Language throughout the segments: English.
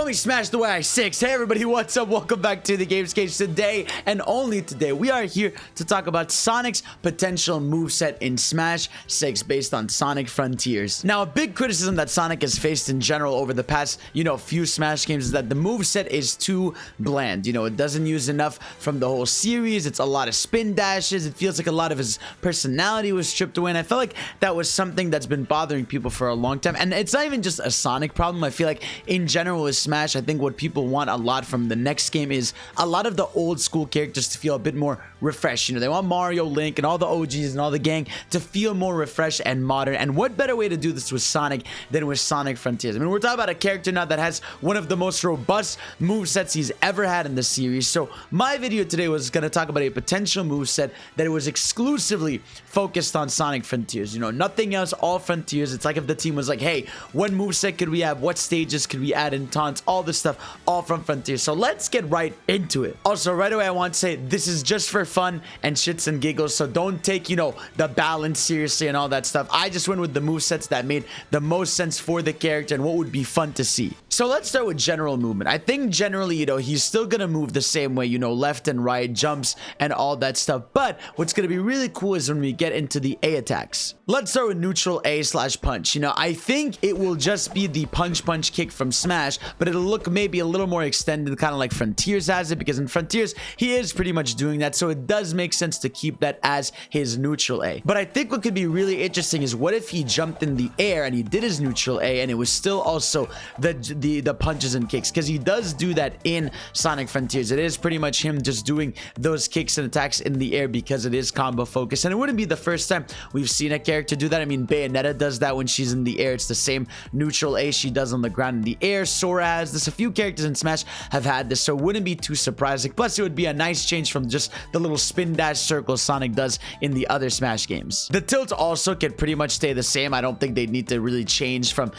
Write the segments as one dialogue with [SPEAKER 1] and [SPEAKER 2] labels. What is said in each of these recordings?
[SPEAKER 1] Call me Smash the way I 6. Hey everybody, what's up? Welcome back to the Games Cage. Today, and only today, we are here to talk about Sonic's potential moveset in Smash 6 based on Sonic Frontiers. Now, a big criticism that Sonic has faced in general over the past, few Smash games is that the moveset is too bland. It doesn't use enough from the whole series. It's a lot of spin dashes. It feels like a lot of his personality was stripped away, and I felt like that was something that's been bothering people for a long time. And it's not even just a Sonic problem. I feel like in general with Smash, I think what people want a lot from the next game is a lot of the old school characters to feel a bit more refreshed. They want Mario, Link, and all the OGs and all the gang to feel more refreshed and modern. And what better way to do this with Sonic than with Sonic Frontiers? I mean, we're talking about a character now that has one of the most robust movesets he's ever had in the series. So my video today was going to talk about a potential moveset that was exclusively focused on Sonic Frontiers. Nothing else, all Frontiers. It's like if the team was like, hey, what moveset could we have? What stages could we add in Taunts? All this stuff, all from Frontiers. So let's get right into it. Also, right away, I want to say this is just for fun and shits and giggles. So don't take, the balance seriously and all that stuff. I just went with the movesets that made the most sense for the character and what would be fun to see. So let's start with general movement. I think generally, he's still going to move the same way, left and right, jumps and all that stuff. But what's going to be really cool is when we get into the A attacks. Let's start with neutral A/punch. I think it will just be the punch kick from Smash, but it'll look maybe a little more extended, kind of like Frontiers has it, because in Frontiers, he is pretty much doing that. So it does make sense to keep that as his neutral A. But I think what could be really interesting is what if he jumped in the air and he did his neutral A and it was still also the punches and kicks, because he does do that in Sonic Frontiers. It is pretty much him just doing those kicks and attacks in the air because it is combo focused, and it wouldn't be the first time we've seen a character do that. I mean, Bayonetta does that when she's in the air. It's the same neutral A she does on the ground in the air. Sora has this. A few characters in Smash have had this, so it wouldn't be too surprising. Plus, it would be a nice change from just the little spin dash circle Sonic does in the other Smash games. The tilts also can pretty much stay the same. I don't think they'd need to really change from,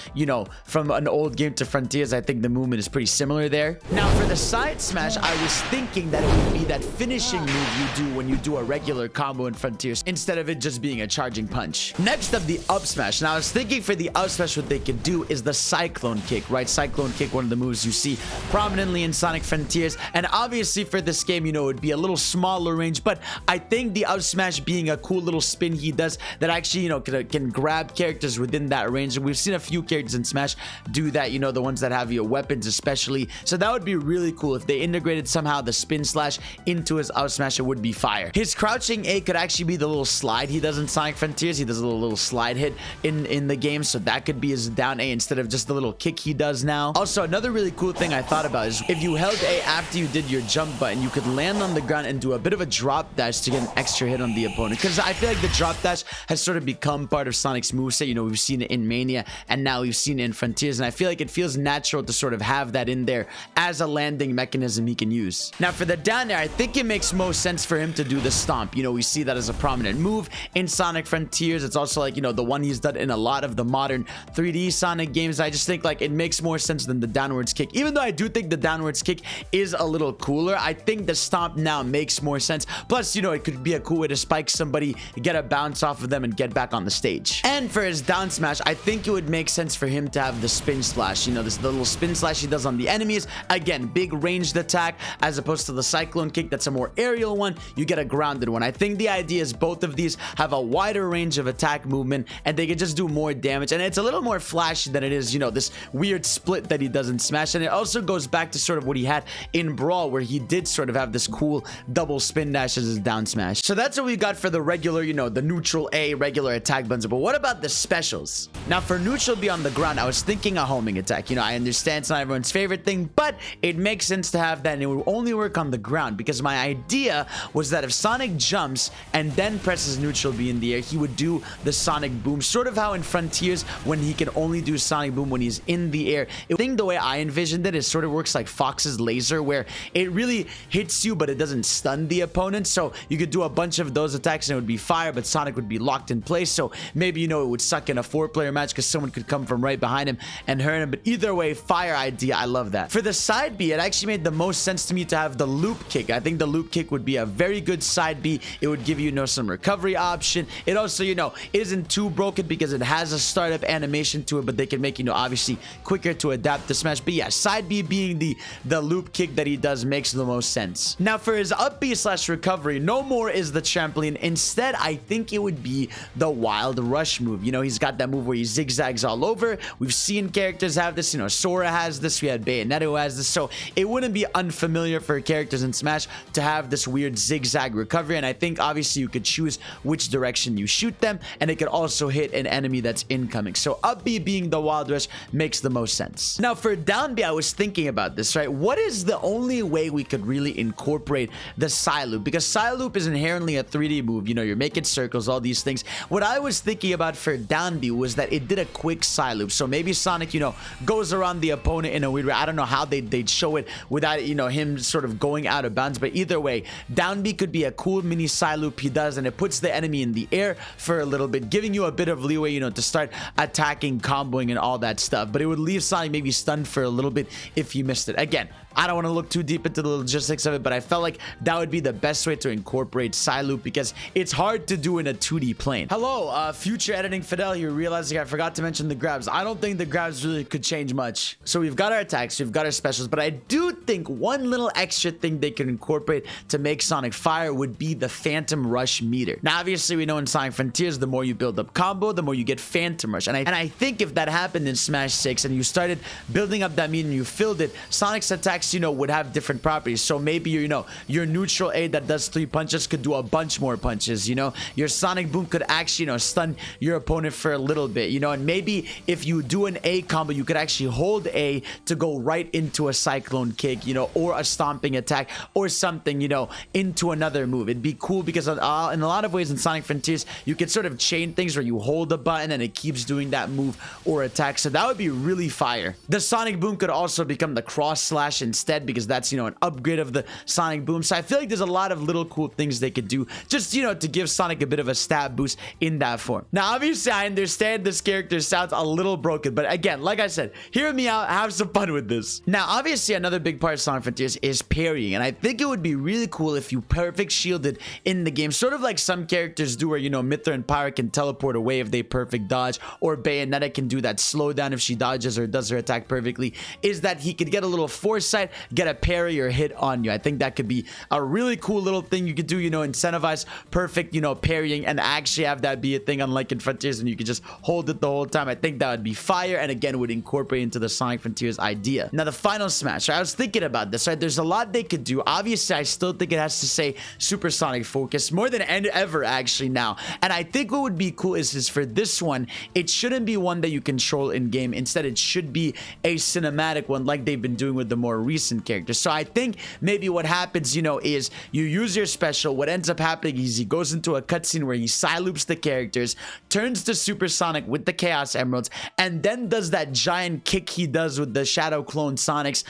[SPEAKER 1] from an old game to Frontiers. I think the movement is pretty similar there. Now, for the side smash, I was thinking that it would be that finishing move you do when you do a regular combo in Frontiers, instead of it just being a charging punch. Next up, the up smash. Now, I was thinking for the up smash, what they could do is the cyclone kick, right? Cyclone kick, one of the moves you see prominently in Sonic Frontiers. And obviously for this game, it would be a little smaller range, but I think the up smash being a cool little spin he does that actually, can grab characters within that range. And we've seen a few characters in Smash do that, the ones that have weapons especially. So that would be really cool if they integrated somehow the spin slash into his up smash. It would be fire. His crouching A could actually be the little slide he does in Sonic Frontiers. He does a little slide hit in the game, so that could be his down A instead of just the little kick he does now. Also, another really cool thing I thought about is if you held A after you did your jump button, you could land on the ground and do a bit of a drop dash to get an extra hit on the opponent, because I feel like the drop dash has sort of become part of Sonic's moveset. We've seen it in Mania and now we've seen it in Frontiers, and I feel like it feels natural to sort of have that in there as a landing mechanism he can use. Now, for the down air, I think it makes most sense for him to do the stomp. We see that as a prominent move in Sonic Frontiers. It's also like, the one he's done in a lot of the modern 3D Sonic games. I just think like it makes more sense than the downwards kick. Even though I do think the downwards kick is a little cooler, I think the stomp now makes more sense. Plus, it could be a cool way to spike somebody, get a bounce off of them, and get back on the stage. And for his down smash, I think it would make sense for him to have the spin slash. This little spin slash he does on the enemies. Again, big ranged attack as opposed to the cyclone kick. That's a more aerial one. You get a grounded one. I think the idea is both of these have a wider range of attack movement and they can just do more damage. And it's a little more flashy than it is, this weird split that he does in Smash. And it also goes back to sort of what he had in Brawl, where he did sort of have this cool double spin dash as his down smash. So that's what we got for the regular, the neutral A regular attack buttons. But what about the specials? Now, for neutral B on the ground, I was thinking a homing attack. I understand it's not everyone's favorite thing, but it makes sense to have that, and it will only work on the ground, because my idea was that if Sonic jumps and then presses neutral B in the air, he would do the Sonic Boom, sort of how in Frontiers when he can only do Sonic Boom when he's in the air. I think the way I envisioned it, sort of works like Fox's laser, where it really hits you but it doesn't stun the opponent. So you could do a bunch of those attacks and it would be fire, but Sonic would be locked in place. So maybe it would suck in a 4-player match because someone could come from right behind him and hurt him. But either way, fire idea. I love that. For the side B, it actually made the most sense to me to have the loop kick. I think the loop kick would be a very good side B. It would give you some recovery option. It also isn't too broken because it has a startup animation to it, but they can make obviously quicker to adapt to Smash. smash. But yeah, side B being the loop kick that he does makes the most sense. Now for his up B slash recovery, no more is the trampoline. Instead, I think it would be the wild rush move. You know, he's got that move where he zigzags all over. We've seen characters have this. You know, Sora has this. We had Bayonetta who has this. So it wouldn't be unfamiliar for characters in Smash to have this weird zigzag recovery. And I think obviously you could choose which direction you shoot them, and it could also hit an enemy that's incoming. So up B being the wild rush makes the most sense. Now for down B, I was thinking about this, right? What is the only way we could really incorporate the side loop? Because side loop is inherently a 3D move. You know, you're making circles, all these things. What I was thinking about for down B was that it did a quick side loop. So maybe Sonic, you know, goes around the opponent in a weird way. I don't know how they'd show it without, you know, him sort of going out of bounds. But either way, down B could be a cool mini side loop he does, and it puts the enemy in the air for a little bit, giving you a bit of leeway, you know, to start attacking, comboing, and all that stuff. But it would leave Sonic maybe stunned for a little bit if you missed it. Again, I don't want to look too deep into the logistics of it, but I felt like that would be the best way to incorporate side loop because it's hard to do in a 2D plane. Hello, future editing Fidel here, realizing I forgot to mention the grabs. I don't think the grabs really could change much. So we've got our attacks, we've got our specials, but I do think one little extra thing they could incorporate to make Sonic fire would be the Phantom Rush meter. Now, obviously, we know in Sonic Frontiers, the more you build up combo, the more you get Phantom Rush. And I think if that happened in Smash 6 and you started building up that meter and you filled it, Sonic's attacks, you know, would have different properties. So maybe, you know, your neutral A that does 3 punches could do a bunch more punches, you know? Your Sonic Boom could actually, you know, stun your opponent for a little bit, you know? And maybe if you do an A combo, you could actually hold A to go right into a Cyclone Kick, you know, or a Stomping Attack or something, you know, into another move. It'd be cool because in a lot of ways in Sonic Frontiers, you could sort of chain things where you hold a button and it keeps doing that move or attack. So that would be really fire. The Sonic Boom could also become the Cross Slash instead because that's, you know, an upgrade of the Sonic Boom. So I feel like there's a lot of little cool things they could do just, you know, to give Sonic a bit of a stab boost in that form. Now, obviously, I understand this character sounds a little broken, but again, like I said, hear me out, have some fun with this. Now, obviously, another big part of Sonic Frontiers is parrying, and I think it would be really cool if you perfect shielded in the game, sort of like some characters do where, you know, Mithra and Pyra can teleport away if they perfect dodge, or Bayonetta can do that slowdown if she dodges or does her attack perfectly, is that he could get a little foresight, get a parry or hit on you. I think that could be a really cool little thing you could do, you know, incentivize perfect, you know, parrying and actually have that be a thing, unlike in Frontiers and you could just hold it the whole time. I think that would be fire, and again would incorporate into the Sonic Frontiers idea. Now the final Smash, right? I was thinking about this, right? There's a lot they could do. Obviously, I still think it has to say Supersonic Focus more than ever actually now, and I think what would be cool is for this one, it shouldn't be one that you control in game. Instead, it should be a cinematic one like they've been doing with the more recent characters. So I think maybe what happens, you know, is you use your special. What ends up happening is he goes into a cutscene where he side loops the characters, turns to Supersonic with the Chaos Emeralds, and then does that giant kick he does with the Shadow Clone Sonics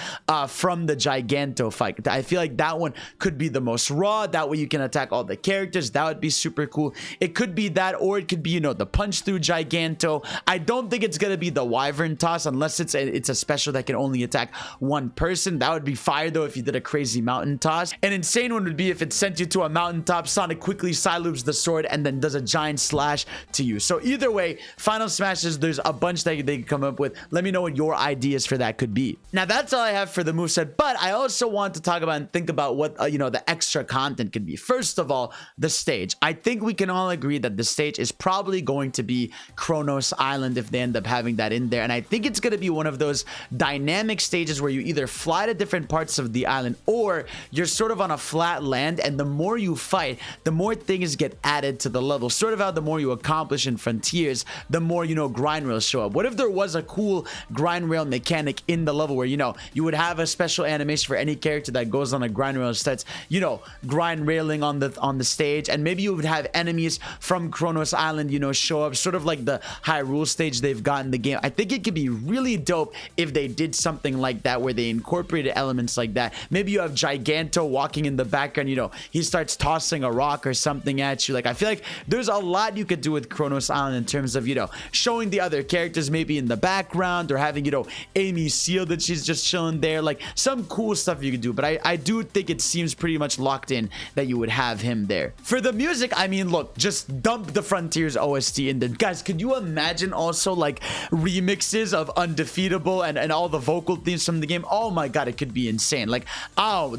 [SPEAKER 1] from the Giganto fight. I feel like that one could be the most raw. That way you can attack all the characters. That would be super cool. It could be that, or it could be, you know, the punch through Giganto. I don't think it's gonna be the Wyvern Toss unless it's a special that can only attack one person. That would be fire though if you did a crazy mountain toss. An insane one would be if it sent you to a mountaintop, Sonic quickly side loops the sword and then does a giant slash to you. So either way, Final Smashes, there's a bunch that they can come up with. Let me know what your ideas for that could be. Now that's all I have for the moveset, but I also want to talk about and think about what you know, the extra content could be. First of all, the stage. I think we can all agree that the stage is probably going to be Kronos Island if they end up having that in there, and I think it's going to be one of those dynamic stages where you either fly to different parts of the island or you're sort of on a flat land, and the more you fight, the more things get added to the level. Sort of how the more you accomplish in Frontiers, the more, you know, grind rails show up. What if there was a cool grind rail mechanic in the level where, you know, you would have a special animation for any character that goes on a grind rail, starts, you know, grind railing on the stage, and maybe you would have enemies from Kronos Island, you know, show up, sort of like the Hyrule stage they've got in the game. I think it could be really dope if they did something like that where they incorporated elements like that. Maybe you have Giganto walking in the background, you know, he starts tossing a rock or something at you. Like, I feel like there's a lot you could do with Kronos Island in terms of, you know, showing the other characters maybe in the background, or having, you know, Amy Seal that she's just chilling there. Like, some cool stuff you could do, but I do think it seems pretty much locked in that you would have him there. For the music, I mean, look, just dump the Frontiers OST in there. Guys, could you imagine also like remixes of Undefeatable and all the vocal themes from the game? Oh my god, it could be insane. Like, oh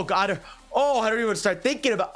[SPEAKER 1] god, oh, I don't even start thinking about.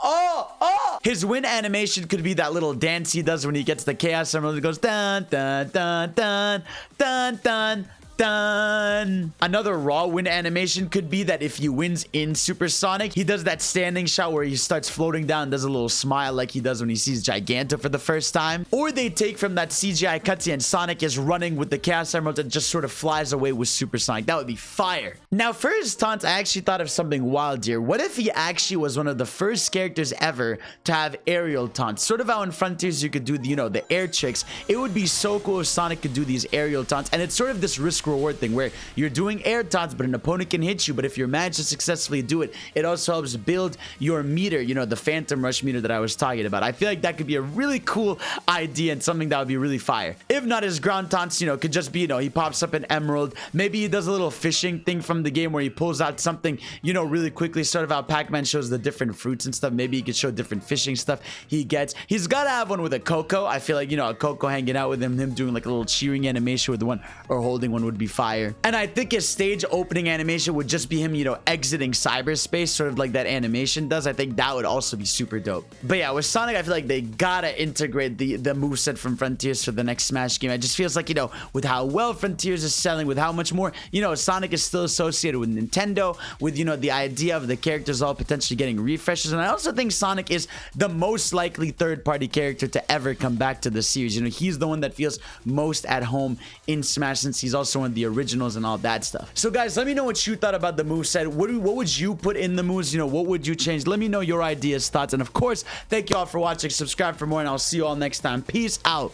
[SPEAKER 1] His win animation could be that little dance he does when he gets the Chaos Emerald. It goes dun dun dun dun dun dun. Done. Another raw win animation could be that if he wins in Supersonic, he does that standing shot where he starts floating down, does a little smile like he does when he sees Giganto for the first time. Or they take from that CGI cutscene and Sonic is running with the Chaos Emerald and just sort of flies away with Supersonic. That would be fire. Now, for his taunts, I actually thought of something wild here. What if he actually was one of the first characters ever to have aerial taunts? Sort of how in Frontiers you could do, the air tricks. It would be so cool if Sonic could do these aerial taunts. And it's sort of this risk reward thing where you're doing air taunts, but an opponent can hit you. But if you're managed to successfully do it, it also helps build your meter, the Phantom Rush meter that I was talking about. I feel like that could be a really cool idea and something that would be really fire. If not, his ground taunts, could just be, he pops up an emerald. Maybe he does a little fishing thing from the game where he pulls out something, really quickly, sort of how Pac-Man shows the different fruits and stuff. Maybe he could show different fishing stuff he gets. He's got to have one with a Coco. I feel like, a Coco hanging out with him doing like a little cheering animation with one or holding one would be fire. And I think his stage opening animation would just be him, exiting cyberspace, sort of like that animation does. I think that would also be super dope. But yeah, with Sonic, I feel like they gotta integrate the moveset from Frontiers for the next Smash game. It just feels like, with how well Frontiers is selling, with how much more, Sonic is still associated with Nintendo, with, the idea of the characters all potentially getting refreshes. And I also think Sonic is the most likely third-party character to ever come back to the series. He's the one that feels most at home in Smash, since he's also one of the originals and all that stuff. So guys, let me know what you thought about the moveset. What would you put in the moves? What would you change? Let me know your ideas, thoughts, and of course, thank you all for watching. Subscribe for more, and I'll see you all next time. Peace out.